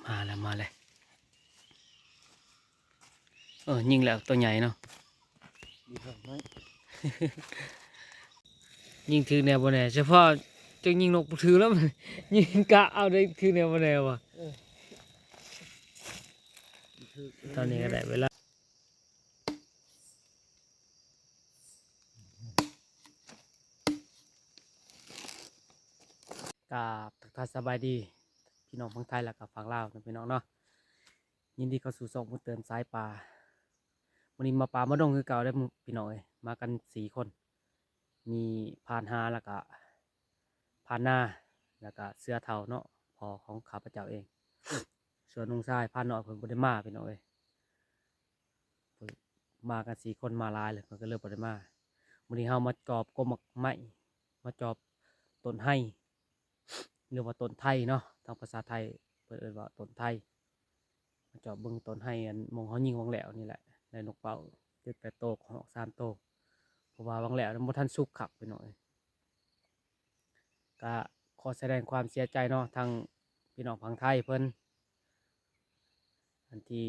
มาเลยยิงแล้วตัวใหญ่เนาะยิงถือแนวบนแนวเฉพาะจะยิงนกถือแล้วมันยิงกะเอาได้ถือแนวบนแนวว่ะตอนนี้ก็ได้เวลากราบทักทายสบายดีพี่น้องฝั่งไทยและกับฝั่งลาวนะพี่น้องเนาะยินดีเข้าสู่ช่องมุดเตือนสายป่าวันนี้มาป่ามาดงคือเก่าได้พี่น้องมากัน4 คนมีพานหาแล้วก็พานหน้าแล้วก็เสื้อเทาเนาะพอของข้าพเจ้าเองส่วนนุ่งชายพานน้อยเพิ่นบ่ได้มาพี่น้องมากัน4 คนมาหลายเลยเพิ่นก็เริ่มบ่ได้มาวันนี้เฮามาจอบกมไม้มาจอบต้นไห้หรือว่าต้นไทยเนาะทางภาษาไทยเพิ่นเอิ้นว่าต้นไทยมาจอบเบิ่งต้นไห้อันมองเฮายิงวงแหลวนี่แหละได้นกเป้า7-8 โตวของ3 โตวเพราะว่าวงแหลวนั้นบ่ทันสุกครับพี่น้องก็ขอแสดงความเสียใจเนาะทางพี่น้องฝั่งไทยเพิ่นอันที่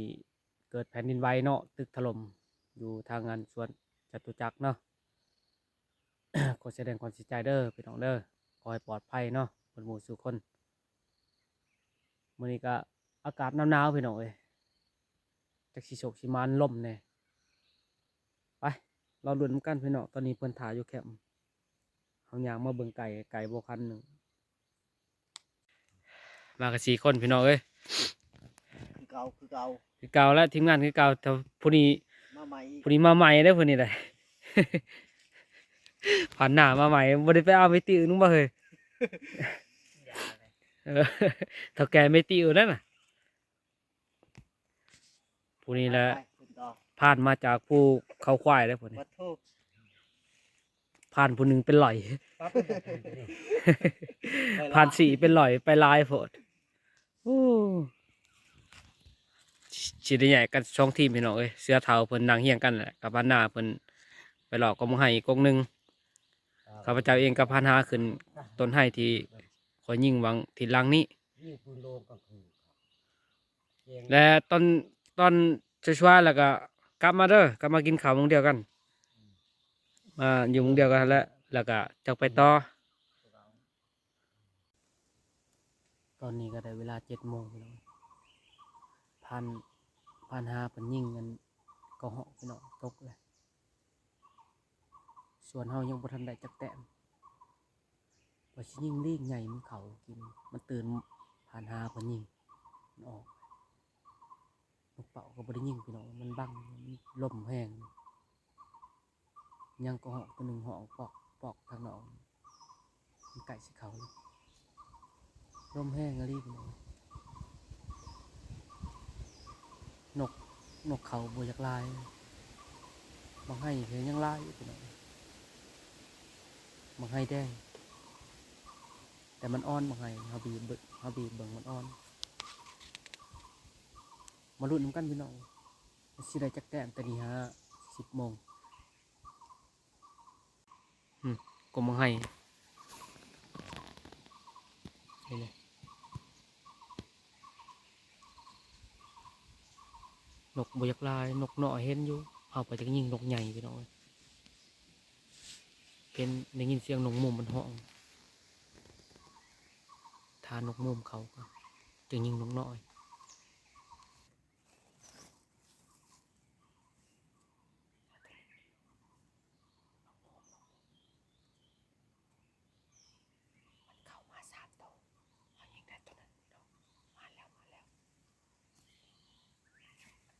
เกิดแผ่นดินไหวเนาะตึกถล่มอยู่ทางงานสวนจตุจักรเนาะ ขอแสดงความเสียใจเด้อพี่น้องเด้อขอให้ปลอดภัยเนาะบนหมู่สู่คนมื้อนี้ก็อากาศหนาวๆพี่น้องจักสิโศกสิมานลมแน่ไปเราลุ้นกันพี่น้องตอนนี้เพิ่นถ่ายอยู่แคมป์เฮาย่างมาเบิ่งไก่บ่คันหนึงมากัน4 คนพี่น้องคือเก่าคือเก่าคือเก่าแล้วทีมงานคือเก่าแต่ผู้นี้มาใหม่มาใหม่เด้อผู้นี้ได้ ผ่านหน้ามาใหม่บ่ได้ไปเอาไม่ติวนึงบ่เฮ้ย เท่าแก่ไม่ติวนั่นน่ะผู้นี้แหละผ่านมาจากผู้เขาควายแล้วผู้นี้ผ่านผู้หนึ่งเป็นหล่อย ผ่าน4เป็นหล่อยไปลายโพดโอ้สิได้ใหญ่กัน2 ทีมพี่น้องเสื้อเทาเพิ่นนั่งเฮียงกันแหละกับพันหน้าเพิ่นไปหลอกก็มาให้อีกกงหนึงข้าพเจ้าเองกับพันหาขึ้นต้นไห้ที่คอยยิงวังทิศหลังนี้และตอนช่วยๆแล้วก็กลับมาเด้อกลับมากินข้าวมื้อเดียวกันมาอยู่มื้อเดียวกันแล้วก็จะไปต่อตอนนี้ก็ได้เวลา7 โมงพี่น้องพันหาเพิ่นยิงกันก็เหาะพี่น้องตกเลยส่วนเฮายังบ่ทันได้จักแต้มว่าสิยิงลิงใหญ่มันเขากินมันตื่นพันหาเพิ่นยิงมันออกนกเป่าก็บ่ได้ยิงพี่น้องมันบังมันลมแห้งยังก็เหาะตัวหนึงเหาะปอกทางนอกมันไก่สิเขาลมแห้งอะลีพี่น้องนกเขาบ่อยากลายบางให้เห็นยังลายอยู่พี่น้องบางให้แดงแต่มันอ่อนบางให้เฮาบีบเบิ่งมันอ่อนมาลุ้นนำกันพี่น้องสิได้จักแต้มแต่นี่ฮะ10 โมงก็บางให้นี่เลยนกบ่อยากลายนกน้อยเห็นอยู่เอาไปจะยิงนกใหญ่พี่น้องเห็นได้ยินเสียงนกมุมมันห้องทานกมุมเขาก็จะยิงนกน้อยเข้ามา3 ตัวเอายิงได้ตัวนั้นพี่น้องมาแล้ว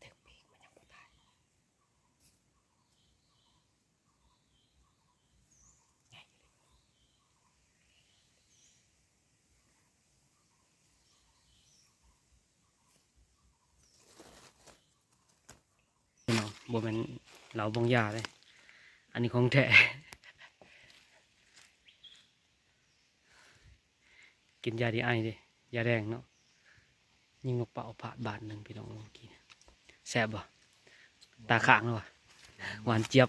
ถึงปีกมันยังบ่ตายใหญ่เลยพี่น้องบ่แม่นเหลาบงยาเลยอันนี้ของแท้กินยาดีไอดิยาแดงเนาะยิงนกเป่าผ่าบาทหนึ่งพี่น้องเมื่อกี้แซ่บบ่ตาข้างเลยวะหวานเจี๊ยบ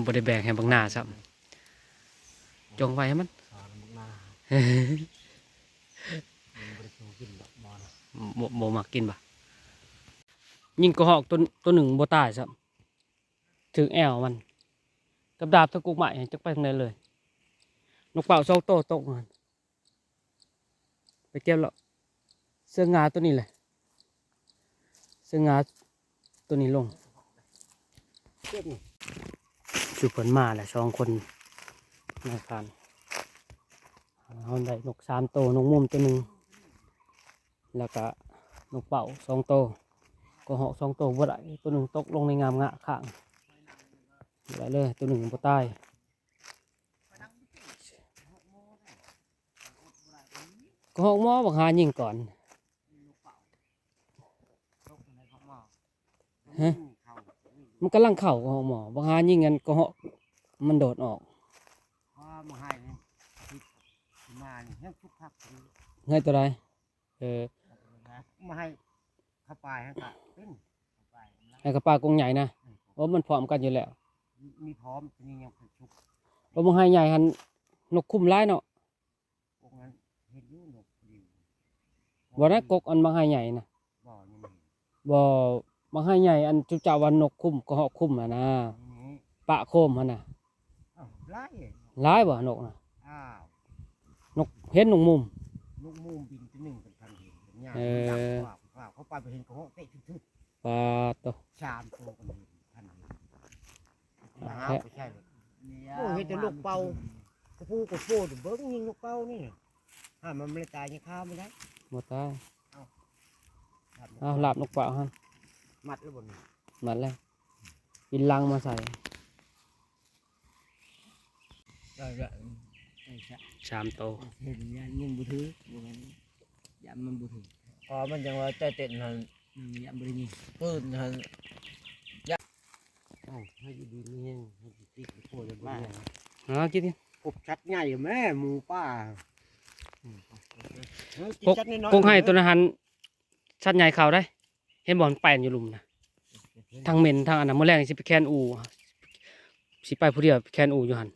บ่ได้แบ่งให้บางหน้าซ้ำจงไว้ให้มัน นะ บ่มักกินบ่ยิงกระหอกตัวหนึ่งบ่ตายซ้ำถึงแอวมันกับดาบตะกุกใหม่จักไปทางไหนเลยนกเป่าสองโตวตกมันไปเก็บแล้วเสื้องาตัวนี้แหละเสื้องาตัวนี้ลง เก็บนี่ สุผลมาแหละสองคนในการเอาได้นก3 ตัวนกมุมตัวหนึ่งแล้วก็นกเป่า2 ตัวก็เหาะ2 ตัวบ่ได้ตัวหนึ่งตกลงในงามงะข้างบ่ได้เลยตัวหนึ่งบ่ตายก็เหาะหมอบักหายิงก่อนฮะมันกำลังเข่าก็เหาะหมอบักหายิงกันก็เหาะมันโดดออก พอมาให้นี่ติดมานี่ยังทุกพักเลย ให้ตัวใดมาให้เข้าไปให้กะเป็นเข้าไป ให้กับปลากรงใหญ่นะโอ้มันพร้อมกันอยู่แล้ว มีพร้อมทีนี้ยังเป็นชุก โอ้มึงให้ใหญ่หันนกคุ้มร้ายเนาะ พวกนั้นเห็นอยู่นกดิว บ่ได้กกอันบางให้ใหญ่นะ บ่นี่มัน บ่บางให้ใหญ่อันจุเจ้าวันนกคุ้มก็เหาะคุ้มน่ะนะ นี่ ปะโคมหั่นน่ะ อ้าวไล่ ร้ายบ่นกน่ะ อ้าว นกเห็นนกมุม ลูกมูมบินที่หนึ่งเป็นพันเห็นเป็นอย่าง เออ ดังกว่าเขาไปเห็นเขาเตะทึบ ปลาตัว ๆชามตัวกันเลยพันเห็นมาหาไปใช่เลยโอ้เห็นแต่ลูกเป่ากระพูกระโปดเบิ้งยิงลูกเป่านี่ถ้ามันไม่ตายยังฆ่าไม่ได้ บ่ตาย ครับ เอาลาบนกเปล่าหั่น มัดแล้วบน มันแล้วปินลังมาใส่ ได้ได้ใช่ใช่ 3 ตัว เห็นยันยิงบุถือบุงั้นยันมันบุถือพอมันยังว่าใจเต้นหันยันบุรีนี่ปืนหันยันให้ดีๆนี่ให้ติดโคตรบ้า กินดิ กบชัดใหญ่แม่หมูป้า กงให้ตัวนั้นหันสัตว์ใหญ่เข้าได้ เห็นบ่อนแป้นอยู่หลุมนะทางเหม็นทางอันนั้นมื้อแรกนี่สิไปแคนอูสิไปผู้เดียวไปแคนอูอยู่หั่น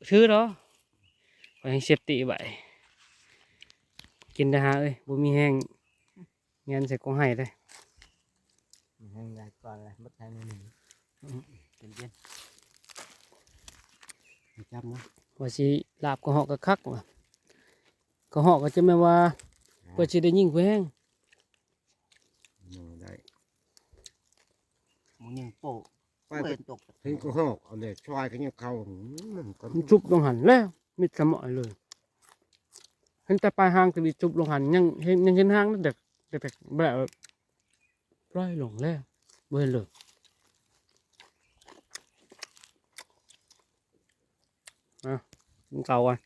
ซื้อเนาะไปให้เซฟตี้ไว้กินได้ฮะเอ้ยบ่มีแห้งเงินใส่กองให้ได้ แห้งได้ก่อนเลยมัดแห้งหนึ่งเป็นเย็นจำนะ ว่าสิลาบกระเหาะกระคักว่ะกระเหาะก็จะแม่นว่าเพื่อสิได้ยิงเพื่อแห้ง ได้มึงยังโปะไปตก ถึงก็หอกเอาเลยช่วยกันยังเข้ามันก็ มันจุบลงหันแล้วมิดสมอยเลยเห็นแต่ปลายหางจะมีจุบลงหันยังเห็นหางนั่นเด็กแบบปล่อยลงแล้วบ่เห็นเลยกินเก่ากัน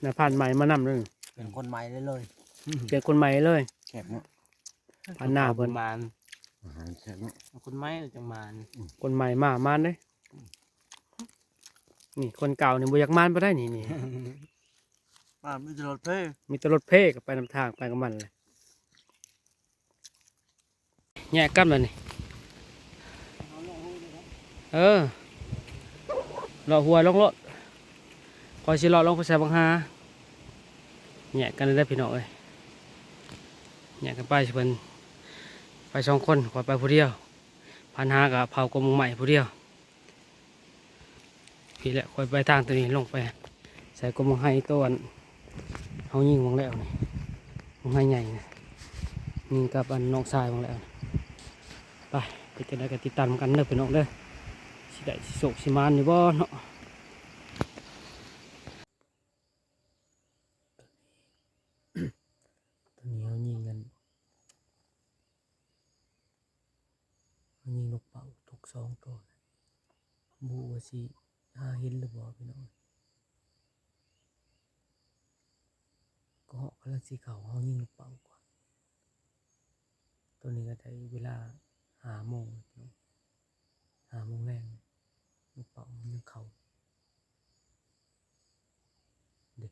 นายผ่านใหม่มานำเลย เป็นคนใหม่เลย เปลี่ยนคนใหม่เลย แขกเนาะ ผ่านหน้าเพิ่น มาน อาหารแค่นั้น คนใหม่จังมาน คนใหม่มานเด้นี่คนเก่านี่บ่อยากมานบ่ได้นี่ มานไม่จะรถเพ่ มีแต่รถเพ่กับไปนำทางไปกับมันเลยแยกกันเลยนี่เลาะหัวลงรถคอยสิเลาะลงไปใส่บังหาแยกกันเลยได้อพี่น้องเอ้ยแยกกันไปสิเพิ่นไป2 คนคอยไปผู้เดียวพันหากับเผากลมใหม่ผู้เดียวพี่แหละคอยไปทางตัวนี้ลงไปใส่กลมให้ตัวอันเขายิงวงแล้วนี่วงให้ใหญ่นะยิงกับอันน้องชายวงแล้วไปไปจะได้กันติดตามกันเด้อพี่น้องเด้อสิได้สิโศกสิมานอยู่บ่เนาะตอนนี้เขายิงกันเขายิงนกเป่าทุก2 ตัวบูว่าสิหาเห็นหรือบ่พี่น้องก็เหาะกำลังสีเขาเขายิงนกเป่าก่อนตัวนี้ก็ได้เวลา5 โมงพี่น้อง5 โมงแรงนกเป่ามันยังเขาเด็ก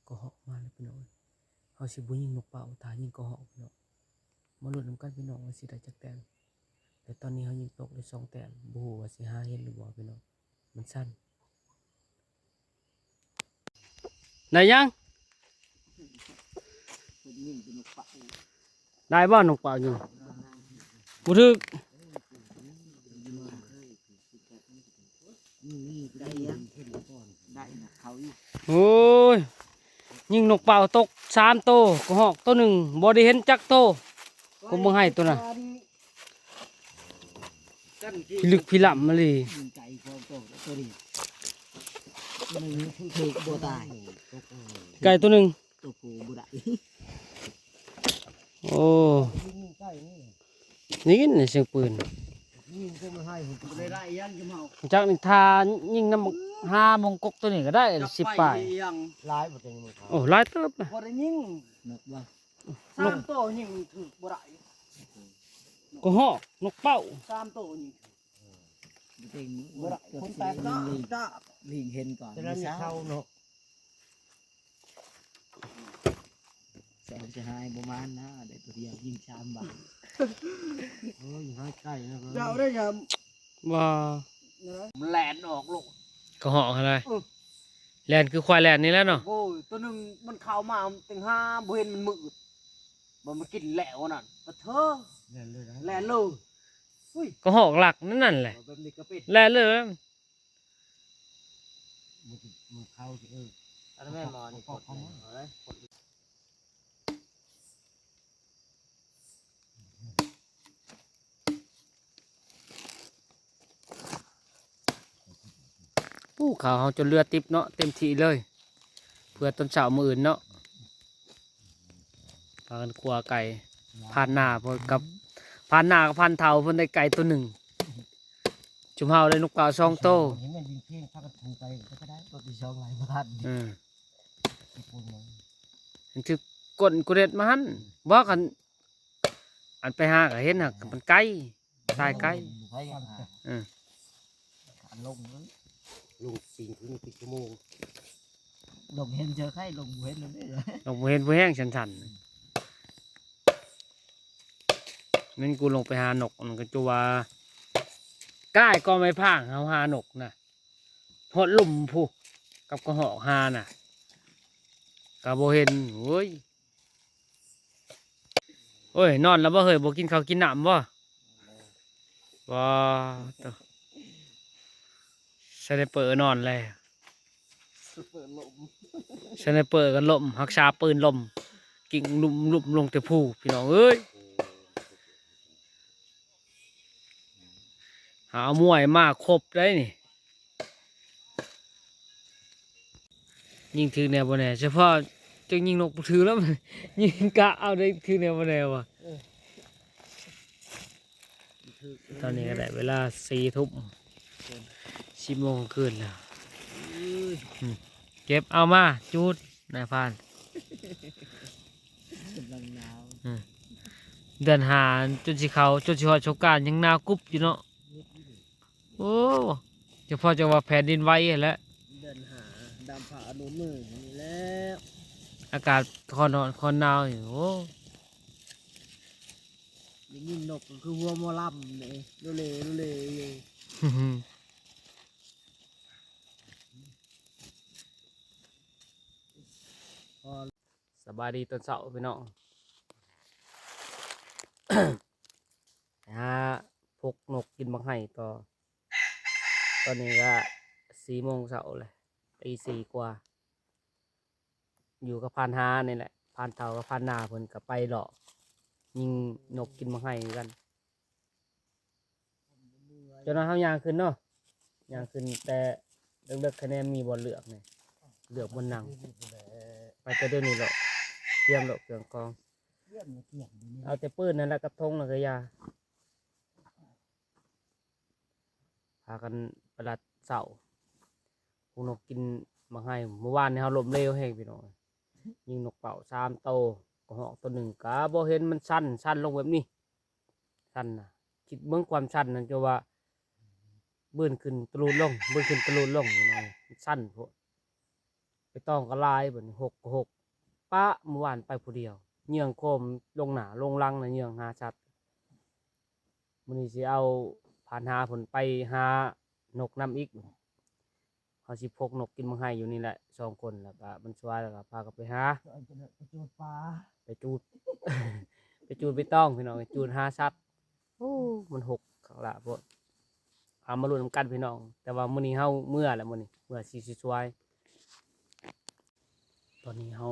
ก็เหาะมาแล้วพี่น้องเขาสิบุยิงนกเป่าตายิงก็เหาะพี่น้องมาลุ้นนำกันพี่น้องว่าสิได้จักแต้มแต่ตอนนี้เขายิงตกได้2 แต้มบูว่าสิหาเห็นหรือบ่พี่น้องมันสั้น ได้ยัง คนยิ่งเป็นนกปะ ได้บ่นกเป่าอยู่บ่ถึก นี่ได้ยังได้นะเขาอยู่ โอ้ยยิงนกเป่าตก3โตก็หอกตัวหนึ่งบ่ได้เห็นจักโตผมบ่ให้ตัวน่ะพิลึกพิลั่มมาเลย ยิงไก่พอตัวนี้มันถือบัวตาย ไก่ตัวหนึ่ง ตัวกูบุได้ โอ้นี่กินเสียงปืน ยิงก็มาให้ผมได้ได้ยันจะเมา จากนิทายิงน้ำ5 มงกกตัวนี้ก็ได้10 ปลาย ยัง ร้ายบ่เต็มมือเขา โอ้หลายเติบนะ บ่ได้ยิงนกว่า3ตัวยิงถือบ่ได้ ก็หอกนกเป่า 3ตัวยิงเต็งบ่ได้คนแตกก็ลิงเห็นก่อน แต่นั้นเข้าเนาะ แสนจะหายประมาณนะได้ตัวเดียวยิง3 บาท เอ้ยหายใกล้นะ เจ้าได้ยัง ว่า แหลนออกลูก ก็หอกอะไรแลนคือควายแลนนี่แหล้วเนาะ โอ้ยตัวหนึงมันเข้ามาตั้ง5บ่เห็นมันมืดบ่มากินแล้วนั่นปะเถอะ เล่นเลยนะ แหลนเลยอุ้ย ก็หอกหลักนั่นแหละ แบบนี้ก็เป็น แลนเลย มันเข้าสิเออ อันนั้นแม่หมอนี่กดเอาเลยกด อู้ข่าวเขาจนเรือติบเนาะเต็มที่เลย เพื่อต้นเสามืออื่นเนาะพากันขัวไก่ผ่านหน้าพอกับผ่านหน้ากับผ่านเท้าเพิ่นได้ไก่ตัวหนึ่งจุ่มเฮาได้นกเป่า2 โต เห็นมันยิงเพ่งถ้ากันถูกไปก็ได้ กดที่ช่องไหนบ่ทัน อืม ที่พูดมา เห็นคือกดกุเด็ดมาหันบ่กันอันไปหาก็เห็นน่ะมันไก่ตายไก่ ไปยังหา อืม ขันลงเลย ลุงสิงถึง10 ชั่วโมง ลงเห็นเจอใครลงบ่เห็นเลยเด้อ ลงบ่เห็นบ่แห้งชันๆนั่นกูลงไปหานกมันก็จะว่าก้ายก็ไม่พ่างเฮาหานกน่ะหดหลุมผู้กับกระหอกหาน่ะก็บ่เห็นโอ้ยโอ้ยนอนแล้วบ่เฮ้ยบ่กินข้าวกินน้ำบ่ว้าตัวสไนเปอร์นอนเลย เปิดลม สไนเปอร์กันล่มหักษาปืนล่มกิ่งลุ่มลงแต่ผู้พี่น้องเอ้ยหามวยมากครบได้นี่ยิงถือแนวบ่แน่เฉพาะจะยิงนกถือแล้วมัน ยิงกะเอาได้ถือแนวบ่แน่วะตอนนี้ก็ได้เวลา4 ทุ่ม10 โมงคืนแล้วเก็บเอามาจูดนายพราน กำลังหนาว เดือนหาจนสิเขาจนสิฮอดสงกรานต์ยังหนาวกุบอยู่เนาะโอ้เฉพาะจังหวะแผ่นดินไหวแหล้ว เดินหาดำผาหนูมือนี่แล้ว อากาศคอนอนคอนหนาวอยู่โอ้ อย่างนี้นกก็คือวัวหมอลำนี่ดูเลยอยู่ พอ สบายดีตอนเช้าพี่น้อง ไปหาพกนกกินบังไห้ต่อตอนนี้ก็4 โมงเช้าเลยตี 4 กว่า อยู่กับพานหานี่แหละพานเต่ากับพานนาเพิ่นกับไปหลอกยิงนกกินบังไห้กันจนนั้นเขายางขึ้นเนาะยางขึ้นแต่เลิกๆคะแนนมีบอลเลือกเนี่ยเลือกบนหนังไปจะเดี๋ยวนี้หรอกเตรียมหรอกเครื่องกรอง เยี่ยมเกี่ยงอยู่นี่ เอาแต่ปืนนั่นแหละกับธงแล้วก็ยาพากันประดัดเสาพวกนกกินบังไห้เมื่อวานนี่เขาลมเร็วแห้งพี่น้องยิงนกเป่า3 โตก็หอกตัวหนึ่งกะบ่เห็นมันสั้นลงแบบนี้สั้นนะคิดเบื้องความสั้นนั่นจะว่าบื้นขึ้นตะลูดลงบื้นขึ้นตะลูดลงพี่น้องมันสั้นพวกไปต้องก็ลายแบบนี้6 ก็ 6ป้าเมื่อวานไปผู้เดียวเหยื่องโคมลงหนาลงลังนะเหยื่องหาชัดมื้อนี้สิเอาผ่านหาผลไปหานกน้ำอีกเฮ เขาสิพกนกกินมังไห้อยู่นี่แหละ2คนแล้วก็มันสวยแล้วก็พากันไปหา ไปจูดปลา ไปจูด ไปจูดไปต้องพี่น้องจูดหาสัตว์โอ้มันหกข้างละพวกเอามาลุ้นนำกันพี่น้อง แต่ว่ามื้อนี้เฮาเมื่อแหละมื้อนี้เมื่อสิสวยตอนนี้เฮา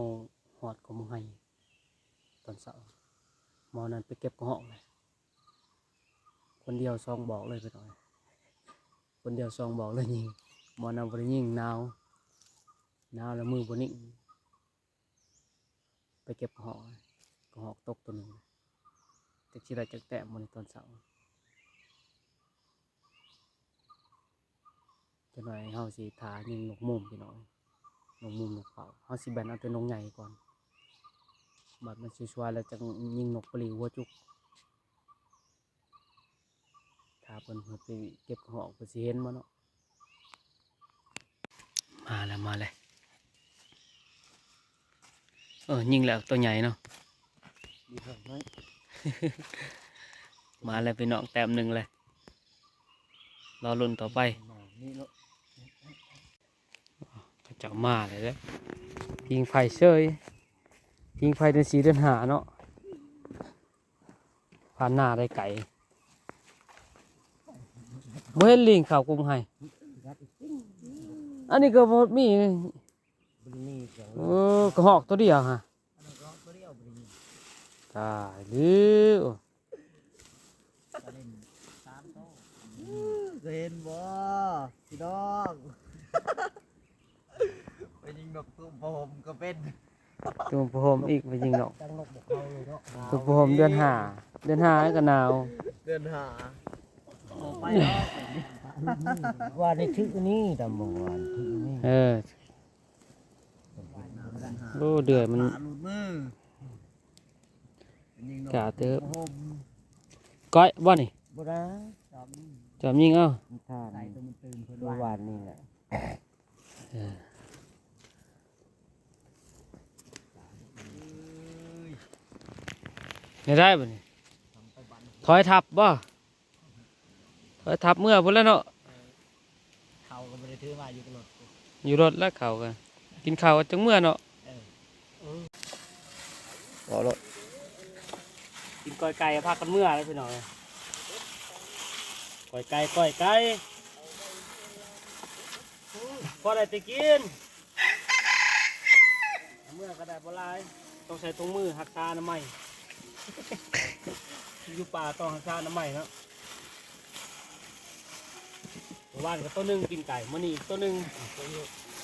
ฮอดของมังไห้ตอนเช้าหมอนั้นไปเก็บกระหอกเลยคนเดียวซองบอกเลยพี่น้องคนเดียวซองบอกเลยยิงหมอนำบ่ได้ยิงหนาวแล้วมือบ่นิ่งไปเก็บกระหอกตกตัวหนึงจักสิได้จักแต้มมื้อนี้ตอนเช้าจักหน่อยเฮาสิทายิงนกมุมพี่น้องนกมุมนกเขาเฮาสิแบ่งเอาแต่นกใหญ่ก่อนบัดมันสวยๆแล้วจังยิงนกปลิวหัวจุกถ้าเพิ่นไปเก็บกระหอกเพิ่นสิเห็นบ่เนาะมาเลยยิงแล้วตัวใหญ่เนาะ ดีเถอะน้อย มาเลยพี่น้องแต้มหนึ่งเลยรอลุ้นต่อไป นี่เนาะ เขาเจ้ามาเลยเด้อยิงไฟเฉยยิงไฟเดือน4เดือน5เนาะผ่านหน้าได้ไก่บ่เห็นลิงข่าวกรุงไห้อันนี้ก็บ่มี บริมีเสียง กระหอกตัวเดียวฮะ ตัวเดียวบริมี ตายหรือ ประเด็น3โตก็เห็นบ่พี่น้อง ไปยิงนกตุ้มผมก็เป็น ตัวโหมอีกไปยิงเนาะ จังนกบอกเขาเลยเนาะ ตัวโหมเดือน5ก็หนาว เดินหา ไปเนาะว่าในทึกนี้ดำบ่ว่าทึกนี้ โอ้เดือยมัน หาหลุดมือยิงนก กะเตอะ โฮม ก้อยบ่นี่ บ่ได้ จอมยิงเอ้า ท่านี่ตัวมันตื่นเพิ่นวานนี่แหละ ได้บ่นี่ถอยทับบ่ถอยทับเมื่อพุ่นแล้วเนาะ เขาก็บ่ได้ถือมาอยู่กับรถ อยู่รถแล้วเขากันกินข้าวจังเมื่อเนาะ บ่รถ กินก้อยไก่พากันเมื่อแล้วพี่น้องก้อยไก่พอได้ไปกินเมื่อก็ได้บ่หลายต้องใส่ถุงมือหักษาอนามัย อยู่ป่าต้องหักษาอนามัยเนาะเมื่อวานก็ตัวหนึงกินไก่มื้อนี้อีกตัวหนึง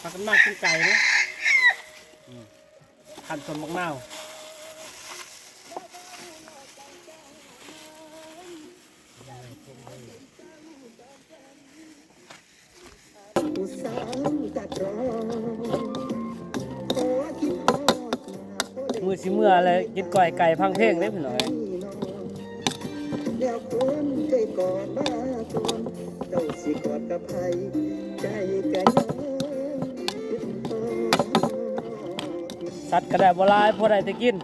พากันมากกินไก่เนาะขันสนมะนาว มือสิเมื่ออะไรกินก้อยไก่พังเพลงได้พี่น้อย แล้วคนเคยกอดมาก่อนเจ้าสิกอดกับไผใจกันยัง สัตว์ก็ได้บ่หลายพอได้แต่กิน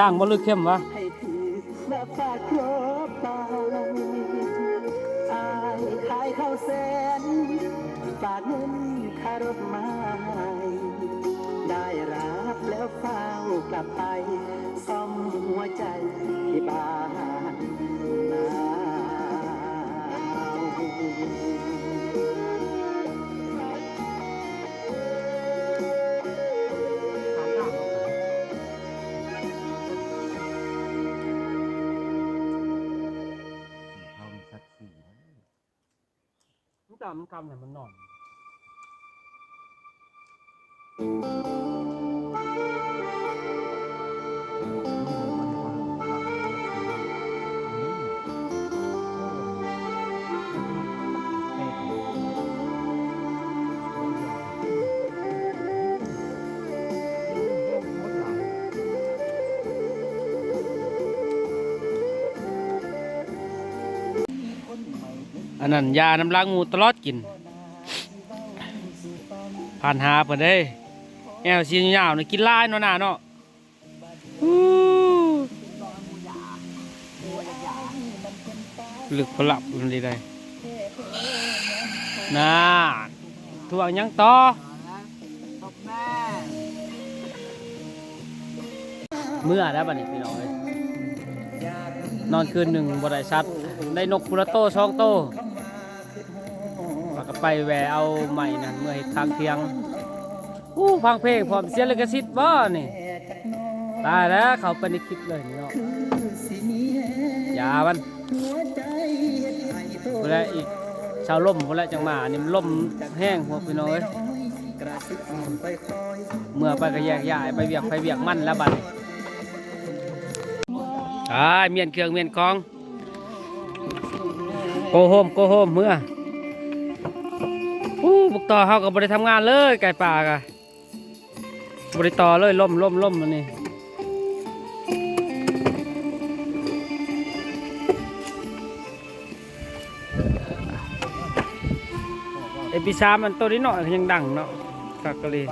จ้างบ่ลึกเข้มวะ ให้ถือและฝากครบตาอายขายข้าวแสนฝากเงินค่ารถมาให้ได้รับแล้วเฝ้ากลับไปซ่อมหัวใจที่บ้านนา ทำสักสี่ มันจ ตามมันกำเนี่ยมันนอนอันนั้นยาน้ำล้างงูตลอดกินผ่านหาเพิ่นเด้แอวสียาวๆนี่กินหลายเนาะน่ะเนาะลึกพลับมันดีได้น่าถ่วงยังต่อเมื่อแล้วบัดนี้พี่น้องเอ้ยนอนคืนหนึ่งบ่ได้ชัดได้นกพุระโตช่องโตแล้วก็ไปแวเอาใหม่นั่นเมื่อเฮ็ดทางเที่ยงฟังเพลงพร้อมเสียงลิขสิทธิ์บ่นี่ตายแล้วเขาไปในคลิปเลยนี่เนาะอย่ามันพุ่นแหละอีกชาวล่มพุ่นแหละจังมาอันนี้มันล่มแห้งพวกพี่น้องเอ้ยเมื่อไปก็แยกย้ายไปเวียกมันแล้วบัดนี้เมียนเครื่องเมียนกองโกโฮมเมื่อบุกต่อเขาก็บริทำงานเลยไก่ป่ากะบริต่อเลยล่มมันนี่เอพิซามันตัวนี้เนาะยังดังเนาะสักกะลี